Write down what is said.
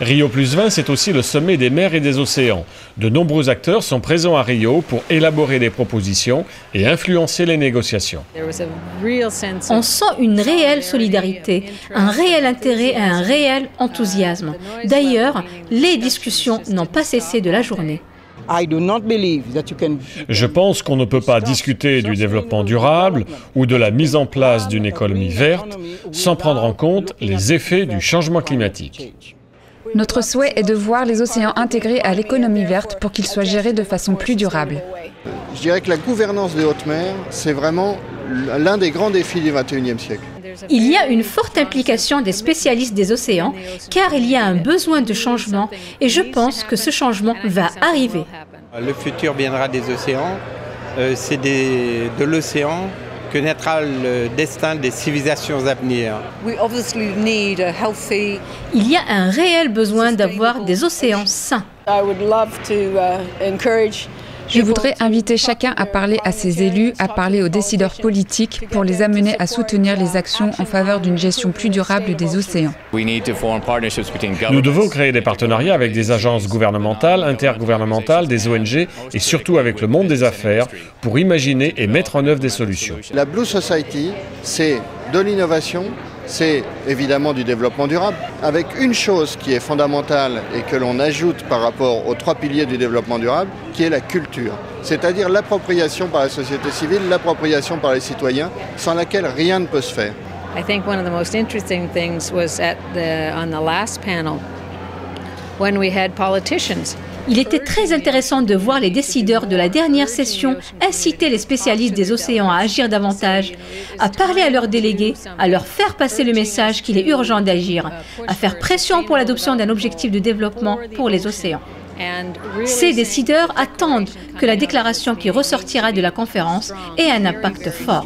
Rio+20, c'est aussi le sommet des mers et des océans. De nombreux acteurs sont présents à Rio pour élaborer des propositions et influencer les négociations. On sent une réelle solidarité, un réel intérêt et un réel enthousiasme. D'ailleurs, les discussions n'ont pas cessé de la journée. Je pense qu'on ne peut pas discuter du développement durable ou de la mise en place d'une économie verte sans prendre en compte les effets du changement climatique. Notre souhait est de voir les océans intégrés à l'économie verte pour qu'ils soient gérés de façon plus durable. Je dirais que la gouvernance des hautes mers, c'est vraiment l'un des grands défis du XXIe siècle. Il y a une forte implication des spécialistes des océans, car il y a un besoin de changement et je pense que ce changement va arriver. Le futur viendra des océans, c'est de l'océan que naîtra le destin des civilisations à venir. Il y a un réel besoin d'avoir des océans sains. Je voudrais inviter chacun à parler à ses élus, à parler aux décideurs politiques pour les amener à soutenir les actions en faveur d'une gestion plus durable des océans. Nous devons créer des partenariats avec des agences gouvernementales, intergouvernementales, des ONG et surtout avec le monde des affaires pour imaginer et mettre en œuvre des solutions. La Blue Society, c'est de l'innovation, c'est évidemment du développement durable, avec une chose qui est fondamentale et que l'on ajoute par rapport aux 3 piliers du développement durable, qui est la culture. C'est-à-dire l'appropriation par la société civile, l'appropriation par les citoyens, sans laquelle rien ne peut se faire. I think one of the most interesting things was on the last panel, when we had politicians. Il était très intéressant de voir les décideurs de la dernière session inciter les spécialistes des océans à agir davantage, à parler à leurs délégués, à leur faire passer le message qu'il est urgent d'agir, à faire pression pour l'adoption d'un objectif de développement pour les océans. Ces décideurs attendent que la déclaration qui ressortira de la conférence ait un impact fort.